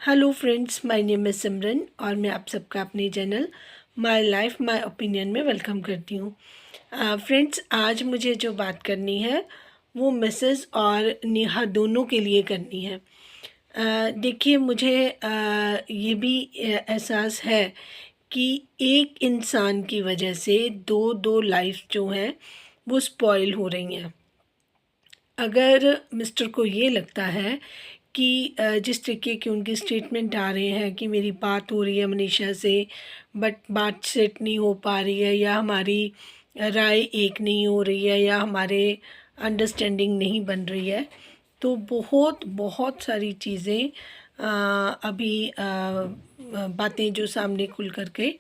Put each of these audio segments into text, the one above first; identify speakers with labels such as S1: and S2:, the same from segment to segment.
S1: Hello friends, my name is Simran और मैं आप सबका अपने channel my life my opinion में वेलकम करती हूँ। फ्रेंड्स, आज मुझे जो बात करनी है वो मिसेस और नेहा दोनों के लिए करनी है। देखिए, मुझे ये भी एहसास है कि एक इंसान की वजह से दो दो लाइफ जो हैं वो स्पॉइल हो रही हैं। अगर मिस्टर को ये लगता है कि जिस तरीके की उनकी स्टेटमेंट आ रहे हैं कि मेरी बात हो रही है मनीषा से, बट बात सेट नहीं हो पा रही है, या हमारी राय एक नहीं हो रही है, या हमारे अंडरस्टैंडिंग नहीं बन रही है, तो बहुत बहुत सारी चीज़ें अभी बातें जो सामने खुल करके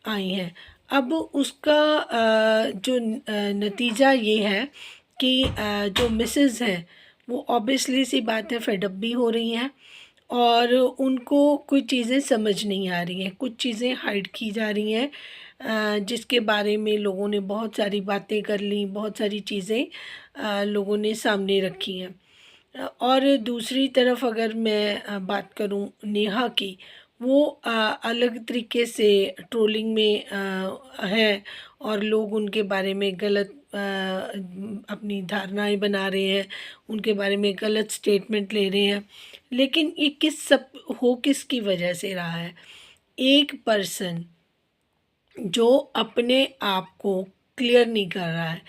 S1: आई हैं। अब उसका नतीजा ये है कि जो मिसेस हैं वो ऑब्वियसली सी बात है फेड अप भी हो रही हैं, और उनको कुछ चीज़ें समझ नहीं आ रही हैं, कुछ चीज़ें हाइड की जा रही हैं, जिसके बारे में लोगों ने बहुत सारी बातें कर ली, बहुत सारी चीज़ें लोगों ने सामने रखी हैं। और दूसरी तरफ अगर मैं बात करूं नेहा की, वो अलग तरीके से ट्रोलिंग में है, और लोग उनके बारे में गलत अपनी धारणाएं बना रहे हैं, उनके बारे में गलत स्टेटमेंट ले रहे हैं। लेकिन ये किसकी वजह से रहा है? एक पर्सन जो अपने आप को क्लियर नहीं कर रहा है,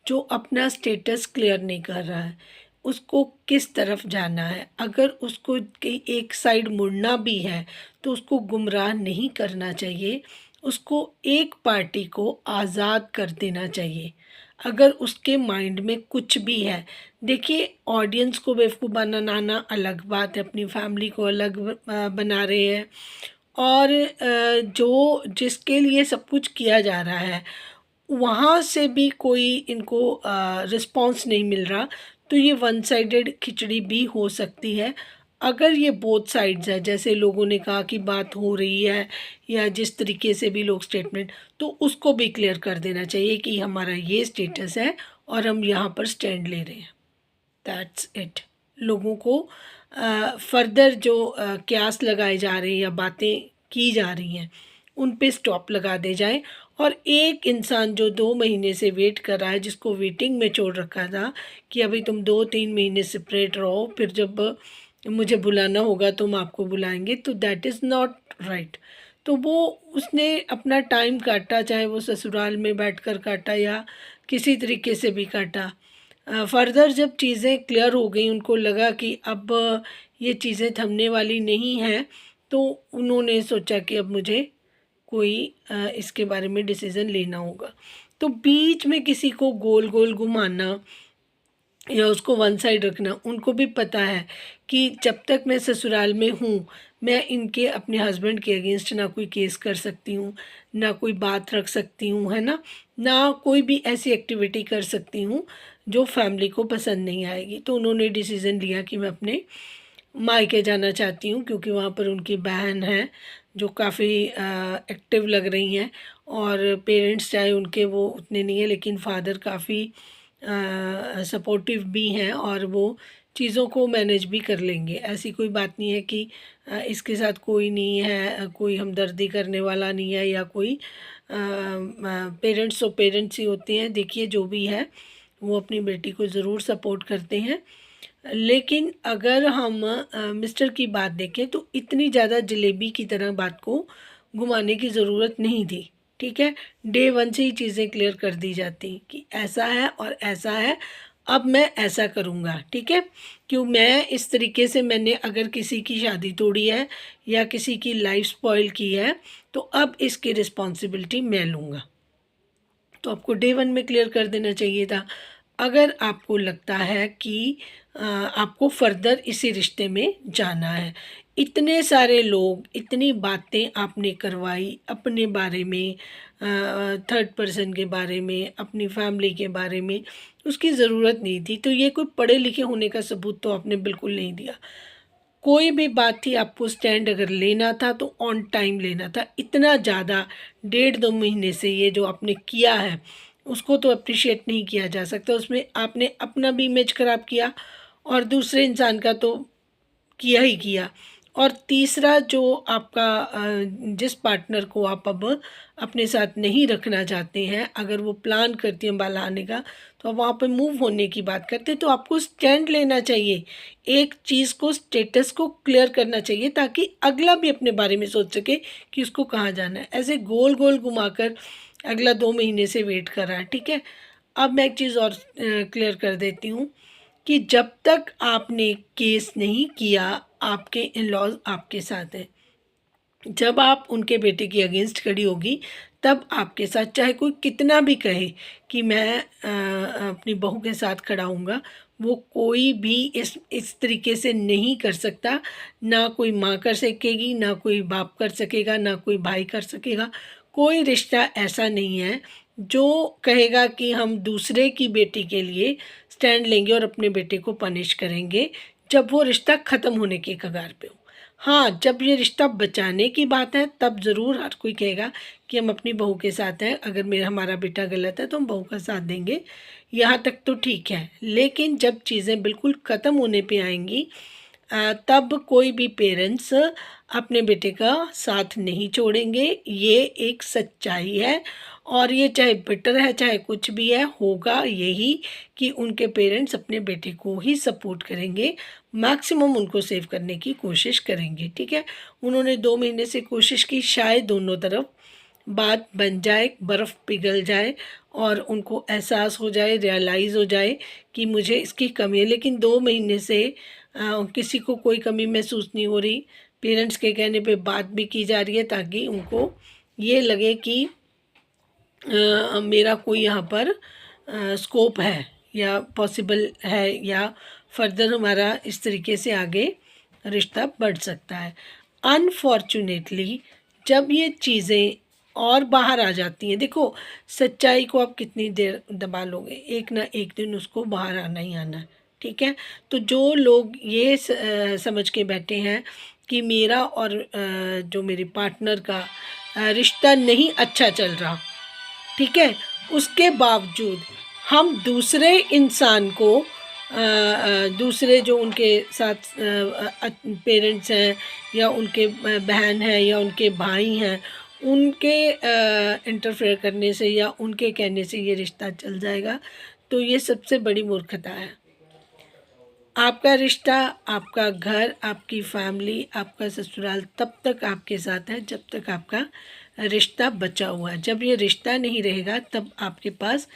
S1: जो अपना स्टेटस क्लियर नहीं कर रहा है, उसको किस तरफ जाना है? अगर उसको एक साइड मुड़ना भी है तो उसको गुमराह नहीं करना चाहिए, उसको एक पार्टी को आज़ाद कर देना चाहिए। अगर उसके माइंड में कुछ भी है, देखिए, ऑडियंस को बेवकूफ़ बनाना अलग बात है, अपनी फैमिली को अलग बना रहे हैं, और जो जिसके लिए सब कुछ किया जा रहा है वहाँ से भी कोई इनको रिस्पॉन्स नहीं मिल रहा, तो ये वन साइडेड खिचड़ी भी हो सकती है। अगर ये बोथ साइड्स है, जैसे लोगों ने कहा कि बात हो रही है, या जिस तरीके से भी लोग स्टेटमेंट, तो उसको भी क्लियर कर देना चाहिए कि हमारा ये स्टेटस है और हम यहाँ पर स्टैंड ले रहे हैं। That's it. लोगों को फर्दर जो क्यास लगाए जा रहे हैं या बातें की जा रही हैं उन पे स्टॉप लगा दे जाए, और एक इंसान जो 2 महीने से वेट कर रहा है, जिसको वेटिंग में छोड़ रखा था कि अभी तुम 2-3 महीने सेपरेट रहो, फिर जब मुझे बुलाना होगा तो हम आपको बुलाएंगे, तो दैट इज़ नॉट राइट। तो वो उसने अपना टाइम काटा, चाहे वो ससुराल में बैठकर काटा या किसी तरीके से भी काटा। फर्दर जब चीज़ें क्लियर हो गई, उनको लगा कि अब ये चीज़ें थमने वाली नहीं हैं, तो उन्होंने सोचा कि अब मुझे कोई इसके बारे में डिसीज़न लेना होगा। तो बीच में किसी को गोल गोल घुमाना या उसको वन साइड रखना, उनको भी पता है कि जब तक मैं ससुराल में हूँ, मैं इनके अपने हस्बैंड के अगेंस्ट ना कोई केस कर सकती हूँ, ना कोई बात रख सकती हूँ, है ना, ना कोई भी ऐसी एक्टिविटी कर सकती हूँ जो फैमिली को पसंद नहीं आएगी। तो उन्होंने डिसीज़न लिया कि मैं अपने मायके जाना चाहती हूँ, क्योंकि वहाँ पर उनकी बहन है जो काफ़ी एक्टिव लग रही हैं, और पेरेंट्स चाहे उनके वो उतने नहीं हैं, लेकिन फादर काफ़ी सपोर्टिव भी हैं, और वो चीज़ों को मैनेज भी कर लेंगे। ऐसी कोई बात नहीं है कि इसके साथ कोई नहीं है, कोई हमदर्दी करने वाला नहीं है, या कोई पेरेंट्स तो पेरेंट्स ही होते हैं। देखिए, जो भी है वो अपनी बेटी को ज़रूर सपोर्ट करते हैं। लेकिन अगर हम मिस्टर की बात देखें तो इतनी ज़्यादा जलेबी की तरह बात को घुमाने की ज़रूरत नहीं थी। ठीक है, डे वन से ही चीज़ें क्लियर कर दी जाती कि ऐसा है और ऐसा है, अब मैं ऐसा करूँगा। ठीक है, क्यों मैं इस तरीके से, मैंने अगर किसी की शादी तोड़ी है या किसी की लाइफ स्पॉइल की है, तो अब इसकी रिस्पॉन्सिबिलिटी मैं लूँगा। तो आपको डे वन में क्लियर कर देना चाहिए था। अगर आपको लगता है कि आपको फर्दर इसी रिश्ते में जाना है, इतने सारे लोग, इतनी बातें आपने करवाई अपने बारे में, थर्ड पर्सन के बारे में, अपनी फैमिली के बारे में, उसकी ज़रूरत नहीं थी। तो ये कोई पढ़े लिखे होने का सबूत तो आपने बिल्कुल नहीं दिया। कोई भी बात थी, आपको स्टैंड अगर लेना था तो ऑन टाइम लेना था। इतना ज़्यादा 1.5-2 महीने से ये जो आपने किया है उसको तो अप्रिशिएट नहीं किया जा सकता। उसमें आपने अपना भी इमेज ख़राब किया और दूसरे इंसान का तो किया ही किया, और तीसरा जो आपका जिस पार्टनर को आप अब अपने साथ नहीं रखना चाहते हैं, अगर वो प्लान करती हैं बाहर आने का, तो आप वहाँ पे मूव होने की बात करते हैं, तो आपको स्टैंड लेना चाहिए। एक चीज़ को, स्टेटस को क्लियर करना चाहिए ताकि अगला भी अपने बारे में सोच सके कि उसको कहाँ जाना है। ऐसे गोल गोल घुमाकर अगला 2 महीने से वेट कर रहा है, ठीक है। अब मैं एक चीज़ और क्लियर कर देती हूँ कि जब तक आपने केस नहीं किया, आपके इन लॉज आपके साथ हैं। जब आप उनके बेटे की अगेंस्ट खड़ी होगी, तब आपके साथ चाहे कोई कितना भी कहे कि मैं अपनी बहू के साथ खड़ा हूँगा, वो कोई भी इस तरीके से नहीं कर सकता। ना कोई माँ कर सकेगी, ना कोई बाप कर सकेगा, ना कोई भाई कर सकेगा। कोई रिश्ता ऐसा नहीं है जो कहेगा कि हम दूसरे की बेटी के लिए स्टैंड लेंगे और अपने बेटे को पनिश करेंगे, जब वो रिश्ता ख़त्म होने के कगार पे हो। हाँ, जब ये रिश्ता बचाने की बात है, तब ज़रूर हर कोई कहेगा कि हम अपनी बहू के साथ हैं, अगर हमारा बेटा गलत है तो हम बहू का साथ देंगे, यहाँ तक तो ठीक है। लेकिन जब चीज़ें बिल्कुल ख़त्म होने पे आएंगी, तब कोई भी पेरेंट्स अपने बेटे का साथ नहीं छोड़ेंगे। ये एक सच्चाई है, और ये चाहे बिटर है, चाहे कुछ भी है, होगा यही कि उनके पेरेंट्स अपने बेटे को ही सपोर्ट करेंगे, मैक्सिमम उनको सेव करने की कोशिश करेंगे, ठीक है। उन्होंने 2 महीने से कोशिश की, शायद दोनों तरफ बात बन जाए, बर्फ़ पिघल जाए और उनको एहसास हो जाए, रियलाइज़ हो जाए कि मुझे इसकी कमी है। लेकिन 2 महीने से किसी को कोई कमी महसूस नहीं हो रही। पेरेंट्स के कहने पे बात भी की जा रही है ताकि उनको ये लगे कि मेरा कोई यहाँ पर स्कोप है या पॉसिबल है, या फर्दर हमारा इस तरीके से आगे रिश्ता बढ़ सकता है। अनफॉर्चुनेटली जब ये चीज़ें और बाहर आ जाती हैं, देखो सच्चाई को आप कितनी देर दबा लोगे, एक ना एक दिन उसको बाहर आना ही आना है, ठीक है। तो जो लोग ये समझ के बैठे हैं कि मेरा और जो मेरे पार्टनर का रिश्ता नहीं अच्छा चल रहा, ठीक है, उसके बावजूद हम दूसरे इंसान को दूसरे जो उनके साथ पेरेंट्स हैं, या उनके बहन हैं, या उनके भाई हैं, उनके इंटरफेयर करने से या उनके कहने से ये रिश्ता चल जाएगा, तो ये सबसे बड़ी मूर्खता है। आपका रिश्ता, आपका घर, आपकी फैमिली, आपका ससुराल तब तक आपके साथ है जब तक आपका रिश्ता बचा हुआ है। जब ये रिश्ता नहीं रहेगा, तब आपके पास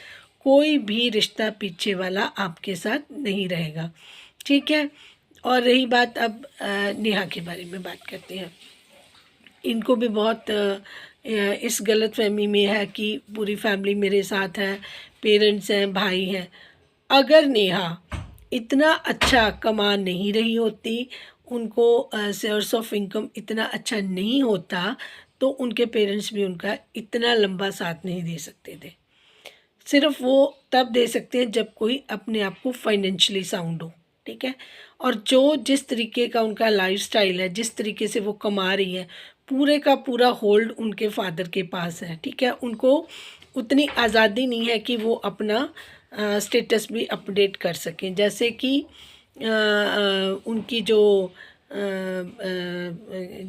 S1: कोई भी रिश्ता पीछे वाला आपके साथ नहीं रहेगा, ठीक है। और रही बात, अब नेहा के बारे में बात करते हैं। इनको भी बहुत इस गलतफहमी में है कि पूरी फैमिली मेरे साथ है, पेरेंट्स हैं, भाई हैं। अगर नेहा इतना अच्छा कमा नहीं रही होती, उनको सोर्स ऑफ इनकम इतना अच्छा नहीं होता, तो उनके पेरेंट्स भी उनका इतना लंबा साथ नहीं दे सकते थे। सिर्फ वो तब दे सकते हैं जब कोई अपने आप को फाइनेंशियली साउंड हो, ठीक है। और जो जिस तरीके का उनका लाइफस्टाइल है, जिस तरीके से वो कमा रही है, पूरे का पूरा होल्ड उनके फादर के पास है, ठीक है। उनको उतनी आज़ादी नहीं है कि वो अपना स्टेटस भी अपडेट कर सकें। जैसे कि उनकी जो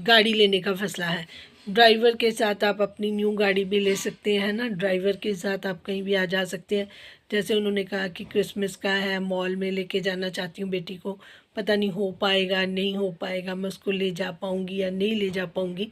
S1: गाड़ी लेने का फैसला है, ड्राइवर के साथ आप अपनी न्यू गाड़ी भी ले सकते हैं ना, ड्राइवर के साथ आप कहीं भी आ जा सकते हैं। जैसे उन्होंने कहा कि क्रिसमस का है, मॉल में लेके जाना चाहती हूँ बेटी को, पता नहीं हो पाएगा नहीं हो पाएगा, मैं उसको ले जा पाऊँगी या नहीं ले जा पाऊँगी,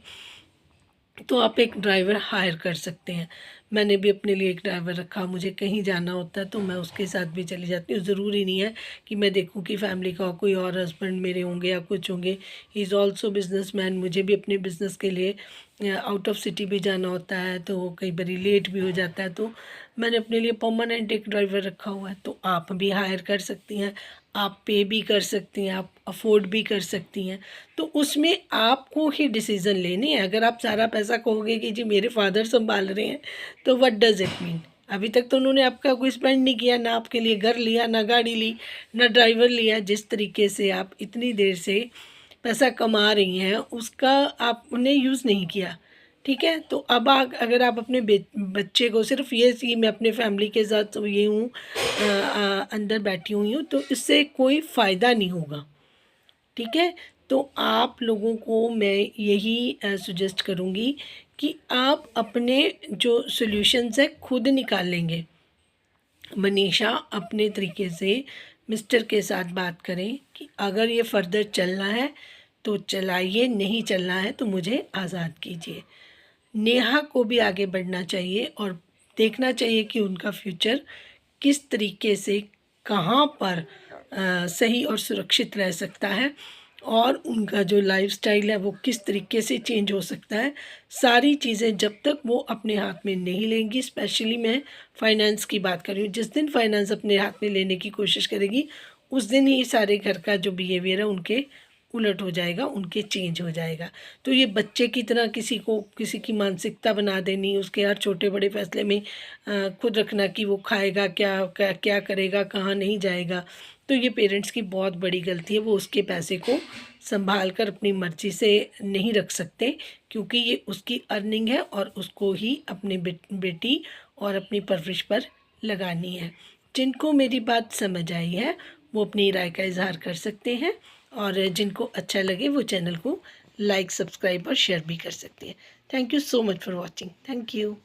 S1: तो आप एक ड्राइवर हायर कर सकते हैं। मैंने भी अपने लिए एक ड्राइवर रखा, मुझे कहीं जाना होता है तो मैं उसके साथ भी चली जाती हूँ। ज़रूरी नहीं है कि मैं देखूँ कि फैमिली का कोई और हस्बैंड मेरे होंगे या कुछ होंगे। ही इज़ ऑल्सो बिजनेसमैन, मुझे भी अपने बिज़नेस के लिए आउट ऑफ सिटी भी जाना होता है, तो कई बार लेट भी हो जाता है, तो मैंने अपने लिए परमानेंट एक ड्राइवर रखा हुआ है। तो आप भी हायर कर सकती हैं, आप पे भी कर सकती हैं, आप अफोर्ड भी कर सकती हैं। तो उसमें आपको ही डिसीज़न लेने हैं। अगर आप सारा पैसा कहोगे कि जी मेरे फादर संभाल रहे हैं, तो व्हाट डज़ इट मीन? अभी तक तो उन्होंने आपका कोई स्पेंड नहीं किया, ना आपके लिए घर लिया, ना गाड़ी ली, ना ड्राइवर लिया। जिस तरीके से आप इतनी देर से पैसा कमा रही हैं, उसका आपने यूज़ नहीं किया, ठीक है। तो अब अगर आप अपने बच्चे को सिर्फ ये कि मैं अपने फैमिली के साथ ये हूँ, अंदर बैठी हुई हूँ, तो इससे कोई फ़ायदा नहीं होगा, ठीक है। तो आप लोगों को मैं यही सजेस्ट करूँगी कि आप अपने जो सॉल्यूशंस है खुद निकाल लेंगे। मनीषा अपने तरीके से मिस्टर के साथ बात करें कि अगर ये फर्दर चलना है तो चलाइए, नहीं चलना है तो मुझे आज़ाद कीजिए। नेहा को भी आगे बढ़ना चाहिए और देखना चाहिए कि उनका फ्यूचर किस तरीके से कहाँ पर सही और सुरक्षित रह सकता है और उनका जो लाइफस्टाइल है वो किस तरीके से चेंज हो सकता है। सारी चीज़ें जब तक वो अपने हाथ में नहीं लेंगी, स्पेशली मैं फाइनेंस की बात कर रही हूँ, जिस दिन फाइनेंस अपने हाथ में लेने की कोशिश करेगी उस दिन ही सारे घर का जो बिहेवियर है उनके उलट हो जाएगा, उनके चेंज हो जाएगा। तो ये बच्चे की तरह किसी को किसी की मानसिकता बना देनी, उसके हर छोटे बड़े फैसले में खुद रखना कि वो खाएगा क्या, क्या क्या करेगा, कहाँ नहीं जाएगा, तो ये पेरेंट्स की बहुत बड़ी गलती है। वो उसके पैसे को संभाल कर अपनी मर्ज़ी से नहीं रख सकते, क्योंकि ये उसकी अर्निंग है और उसको ही अपनी बेटी और अपनी परवरिश पर लगानी है। जिनको मेरी बात समझ आई है वो अपनी राय का इज़हार कर सकते हैं, और जिनको अच्छा लगे वो चैनल को लाइक, सब्सक्राइब और शेयर भी कर सकते हैं। Thank you so much for watching. Thank you.